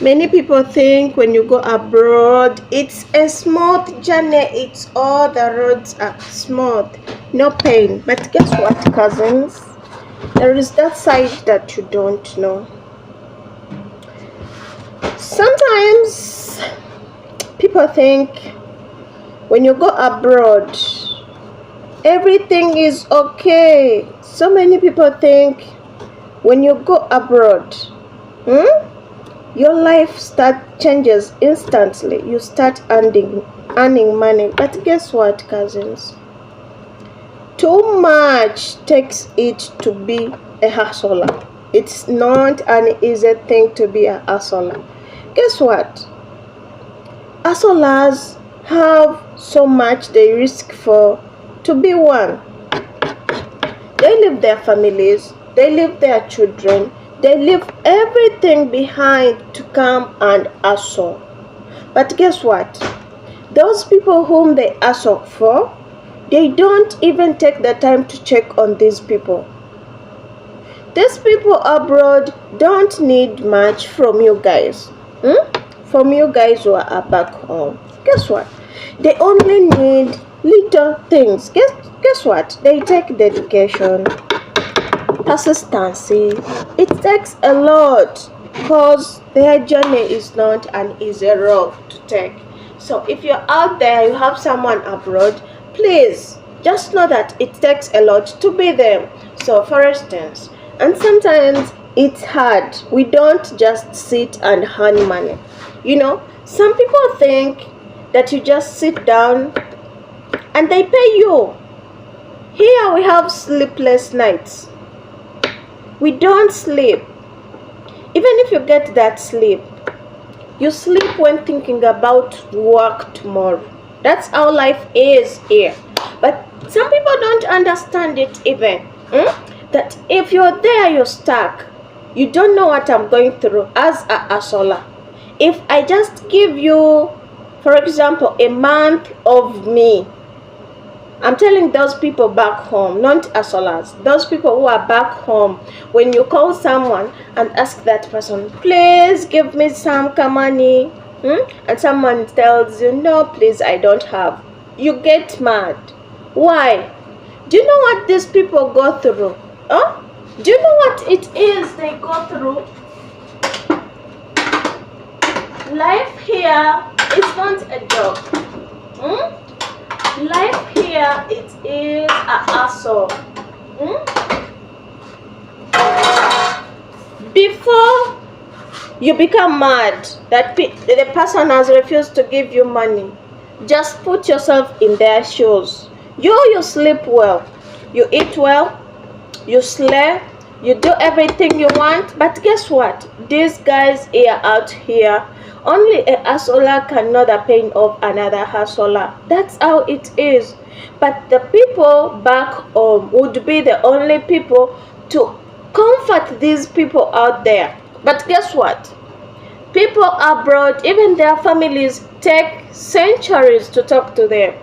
Many people think when you go abroad, it's a smooth journey. It's all the roads are smooth, no pain. But guess what, cousins? There is that side that you don't know. Sometimes people think when you go abroad, everything is okay. So many people think when you go abroad, your life changes instantly. You start earning money. But guess what, cousins? Too much takes it to be a hustler. It's not an easy thing to be a hustler. Guess what? Hustlers have so much they risk for to be one. They leave their families, they leave their children, they leave everything behind to come and hustle. But guess what? Those people whom they hustle for, they don't even take the time to check on these people. These people abroad don't need much from you guys. From you guys who are back home. Guess what? They only need little things. Guess what? They take dedication, persistency. It takes a lot because their journey is not an easy road to take. So if you're out there, you have someone abroad, please just know that it takes a lot to be there. So for instance, and sometimes it's hard. We don't just sit and earn money. You know, some people think that you just sit down and they pay you. Here we have sleepless nights. We don't sleep. Even if you get that sleep, you sleep when thinking about work tomorrow. That's how life is here. But some people don't understand it even. That if you're there, you're stuck. You don't know what I'm going through as a hustler. If I just give you, for example, a month of me, I'm telling those people back home, not hustlers, those people who are back home, when you call someone and ask that person, please give me some money, and someone tells you, no, please, I don't have, you get mad. Why? Do you know what these people go through? Do you know what it is they go through? Life here is not a job. Life here, it is a hustle. Before you become mad that the person has refused to give you money, just put yourself in their shoes. You sleep well, you eat well, you slay, you do everything you want, but guess what? These guys here out here, only a hustler can know the pain of another hustler. That's how it is. But the people back home would be the only people to comfort these people out there. But guess what? People abroad, even their families, take centuries to talk to them.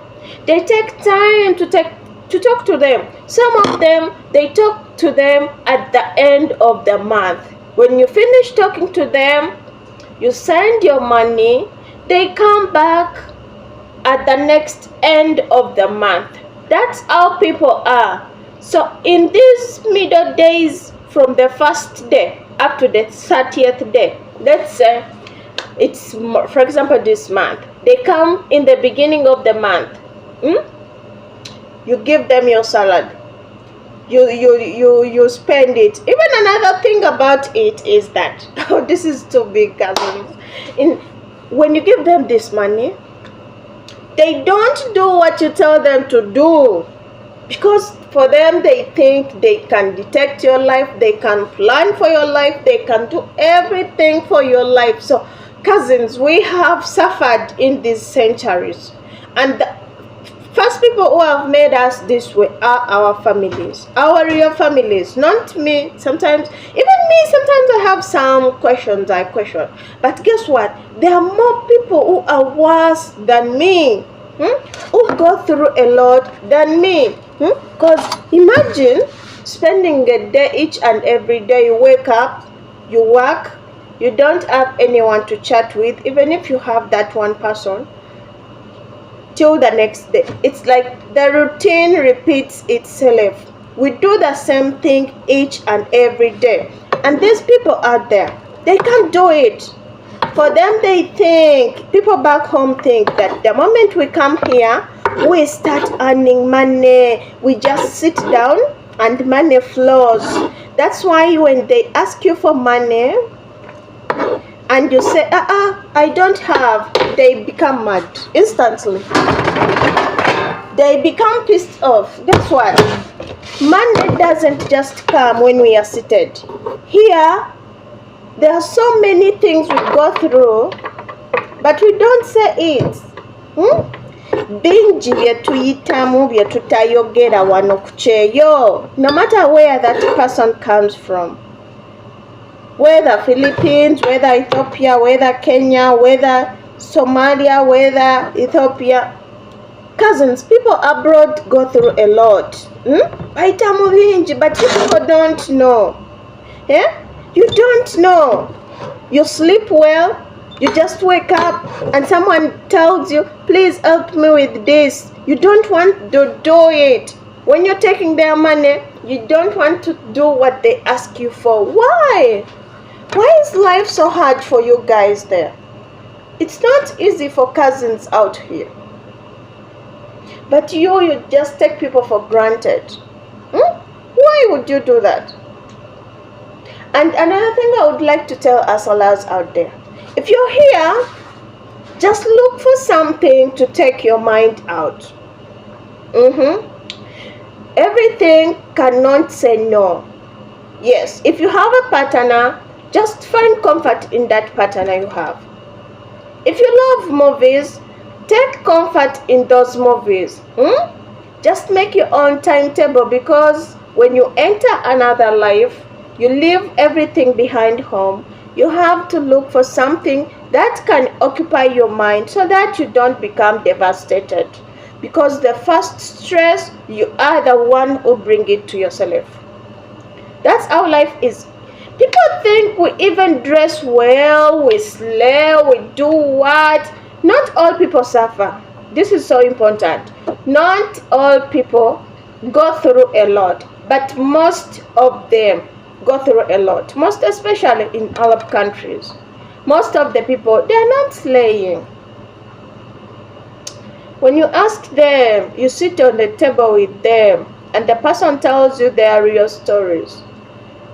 They take time to talk to them. Some of them, they talk to them at the end of the month. When you finish talking to them, you send your money, they come back at the next end of the month. That's how people are. So in these middle days, from the first day up to the 30th day, let's say it's, for example, this month, they come in the beginning of the month. You give them your salad, you spend it. Even another thing about it is that this is too big, cousins. When you give them this money, they don't do what you tell them to do, because for them they think they can detect your life, they can plan for your life, they can do everything for your life. So cousins, we have suffered in these centuries, and the first people who have made us this way are our families, our real families, not me. Sometimes, even me, sometimes I have some questions I question. But guess what? There are more people who are worse than me, who go through a lot than me. Because imagine spending a day, each and every day, you wake up, you work, you don't have anyone to chat with, even if you have that one person, till the next day. It's like the routine repeats itself. We do the same thing each and every day. And these people out there, they can't do it. For them, they think, people back home think that the moment we come here, we start earning money. We just sit down and money flows. That's why when they ask you for money and you say, I don't have, they become mad instantly. They become pissed off. That's why money doesn't just come when we are seated. Here, there are so many things we go through, but we don't say it. Bingi byetuyitamu byetutayogera wano ku kyeyo, no matter where that person comes from, whether Philippines, whether Ethiopia, whether Kenya, whether Somalia, whether Ethiopia. Cousins, people abroad go through a lot. Bayitamu bingi, but people don't know. You don't know. You sleep well, you just wake up and someone tells you, please help me with this. You don't want to do it. When you're taking their money, you don't want to do what they ask you for. Why? Why is life so hard for you guys there? It's not easy for cousins out here. But you just take people for granted. Why would you do that? And another thing I would like to tell hustlers out there, if you're here, just look for something to take your mind out. Everything cannot say no. Yes, if you have a partner, just find comfort in that partner you have. If you love movies, take comfort in those movies. Just make your own timetable, because when you enter another life, you leave everything behind home. You have to look for something that can occupy your mind so that you don't become devastated. Because the first stress, you are the one who bring it to yourself. That's how life is. People think we even dress well, we slay, we do what? Not all people suffer. This is so important. Not all people go through a lot, but most of them go through a lot. Most especially in Arab countries. Most of the people, they are not slaying. When you ask them, you sit on the table with them, and the person tells you their real stories.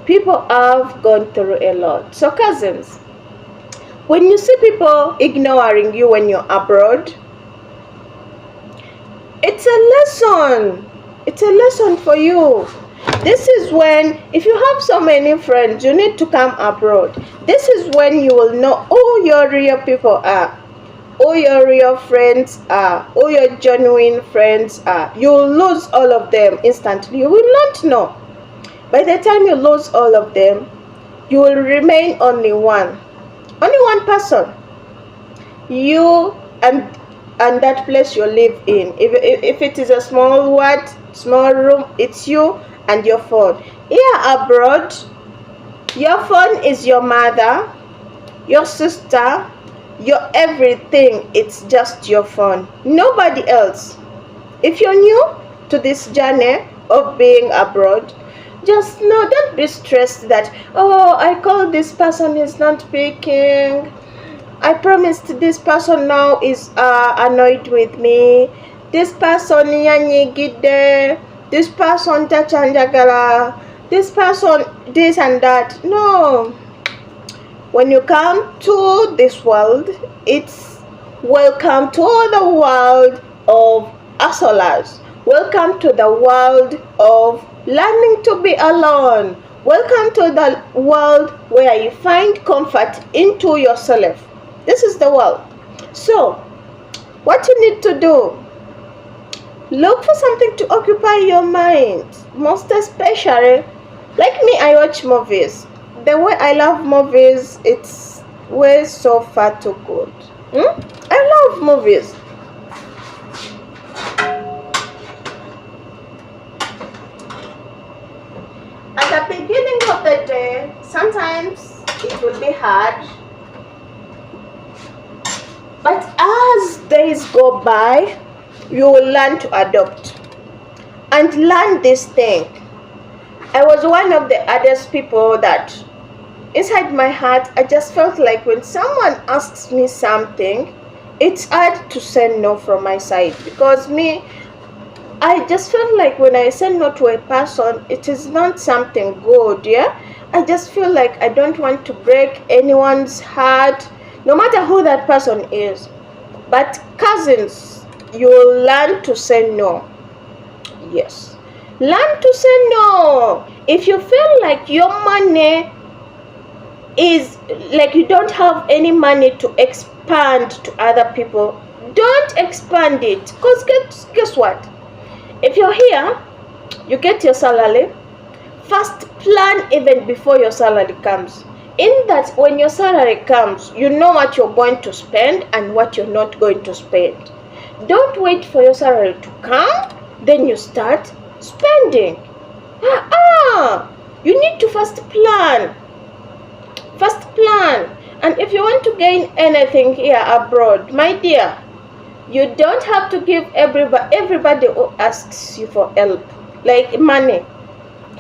People have gone through a lot. So cousins, when you see people ignoring you when you're abroad, it's a lesson. It's a lesson for you. This is when, if you have so many friends, you need to come abroad. This is when you will know who your real people are, who your real friends are, who your genuine friends are. You will lose all of them instantly. You will not know. By the time you lose all of them, you will remain only one. Only one person. You and that place you live in. If it is a small room, it's you and your phone. Here abroad, your phone is your mother, your sister, your everything. It's just your phone. Nobody else. If you're new to this journey of being abroad, just know, don't be stressed that, oh, I called this person, he's not picking. I promised this person now is annoyed with me. This person yanyigide. This person tachanjagala. This person this and that. No. When you come to this world, it's welcome to the world of hustlers. Welcome to the world of learning to be alone. Welcome to the world where you find comfort into yourself. This is the world. So, what you need to do, look for something to occupy your mind. Most especially, like me, I watch movies. The way I love movies, it's way so far too good. I love movies. At the beginning of the day, sometimes it will be hard. But as days go by, you will learn to adopt and learn this thing. I was one of the hardest people that inside my heart, I just felt like when someone asks me something, it's hard to say no from my side, because I just felt like when I say no to a person, it is not something good, yeah? I just feel like I don't want to break anyone's heart, no matter who that person is. But cousins, you will learn to say no. Yes. Learn to say no. If you feel like your money is like you don't have any money to expand to other people, don't expand it. Because guess what? If you're here, you get your salary, first plan even before your salary comes. In that, when your salary comes, you know what you're going to spend and what you're not going to spend. Don't wait for your salary to come, then you start spending. You need to first plan. First plan. And if you want to gain anything here abroad, my dear, you don't have to give everybody who asks you for help, like money.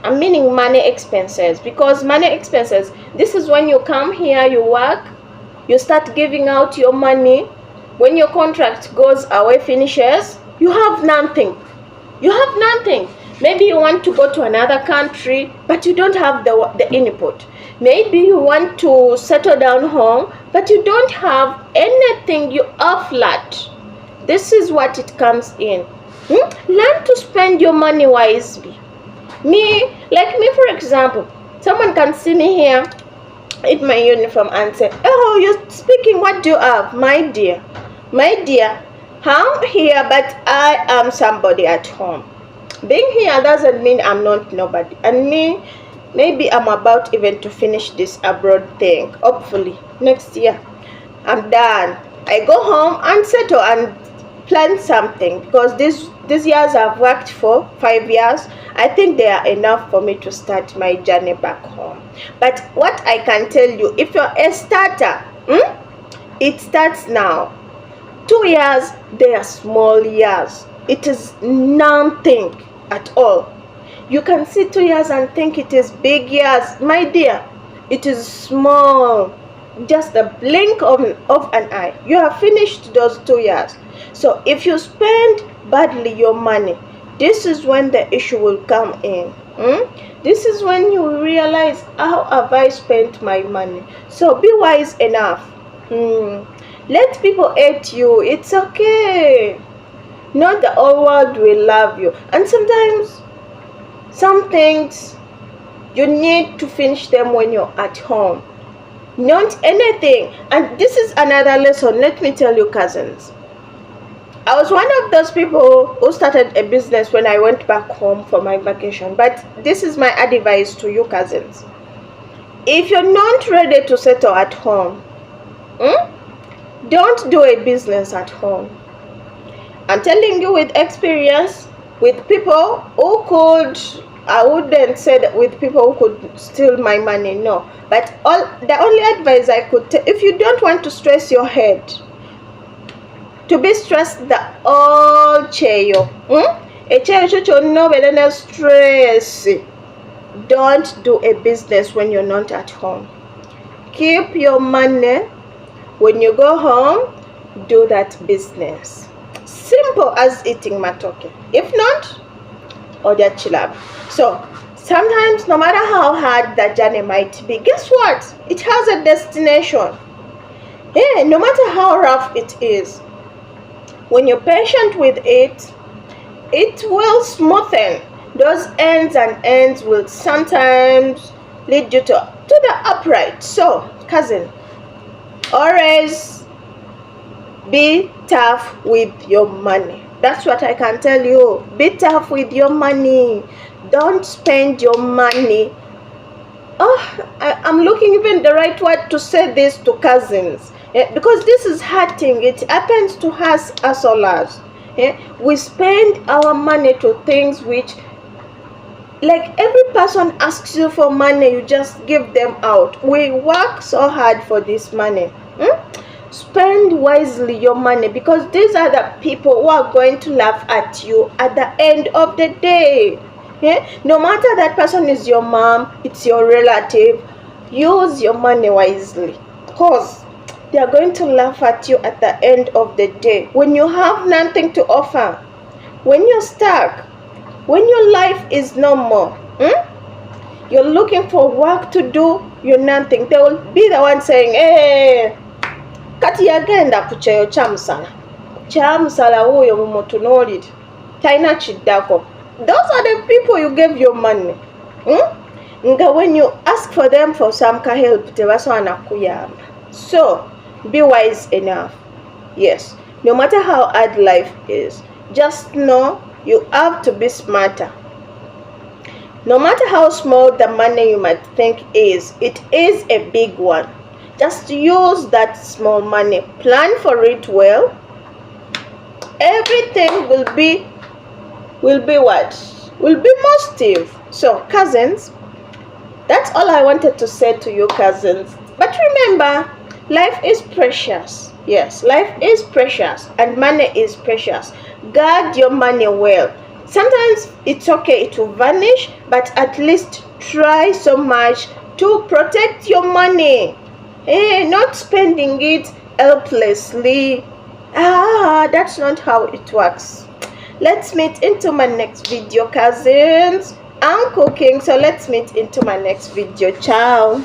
I'm meaning money expenses, because money expenses, this is when you come here, you work, you start giving out your money. When your contract goes away, finishes, you have nothing. You have nothing. Maybe you want to go to another country, but you don't have the input. Maybe you want to settle down home, but you don't have anything. You are flat. This is what it comes in. Learn to spend your money wisely. Like me, for example, someone can see me here in my uniform and say, oh, you're speaking, what do you have? My dear, I'm here, but I am somebody at home. Being here doesn't mean I'm not nobody. And maybe I'm about even to finish this abroad thing. Hopefully next year I'm done. I go home and settle and plan something, because these years I've worked for 5 years. I think they are enough for me to start my journey back home. But what I can tell you, if you're a starter, it starts now. 2 years, they are small years. It is nothing at all. You can see 2 years and think it is big years. My dear, it is small. Just a blink of an eye. You have finished those 2 years. So if you spend badly your money, this is when the issue will come in. This is when you realize, how have I spent my money? So be wise enough. Let people hate you. It's okay. Not the whole world will love you. And sometimes, some things, you need to finish them when you're at home. Not anything. And this is another lesson. Let me tell you, cousins. I was one of those people who started a business when I went back home for my vacation. But this is my advice to you, cousins. If you're not ready to settle at home, don't do a business at home. I'm telling you with experience, with people who could, I wouldn't say that with people who could steal my money, no. But the only advice I could tell, if you don't want to stress your head, to be stressed the all cheyo, no stress. Don't do a business when you're not at home. Keep your money. When you go home, do that business. Simple as eating matoke. If not, order chilab. So sometimes, no matter how hard that journey might be, guess what? It has a destination. Yeah, no matter how rough it is, when you're patient with it, it will smoothen. Those ends and ends will sometimes lead you to the upright. So, cousin, always be tough with your money. That's what I can tell you. Be tough with your money. Don't spend your money. I'm looking even the right word to say this to cousins. Because this is hurting. It happens to us hustlers. We spend our money to things which like every person asks you for money, you just give them out. We work so hard for this money. Spend wisely your money, because these are the people who are going to laugh at you at the end of the day. No matter that person is your mom, it's your relative, use your money wisely, because they are going to laugh at you at the end of the day when you have nothing to offer, when you're stuck, when your life is no more. You're looking for work to do, you're nothing. They will be the one saying, hey, kati yagenda ku kyeyo kyamusala wuuyo mumutunuulire talina kiddako. Those are the people you gave your money. Nga when you ask for them for some help, tebasobola kukuyamba. So be wise enough. Yes, no matter how hard life is, just know you have to be smarter. No matter how small the money you might think is, it is a big one. Just use that small money, plan for it well. Everything will be what? Will be positive. So cousins, that's all I wanted to say to you, cousins. But remember, life is precious. Yes, life is precious and money is precious. Guard your money well. Sometimes it's okay to vanish, but at least try so much to protect your money. Not spending it helplessly. That's not how it works. Let's meet into my next video, cousins. I'm cooking, so let's meet into my next video. Ciao.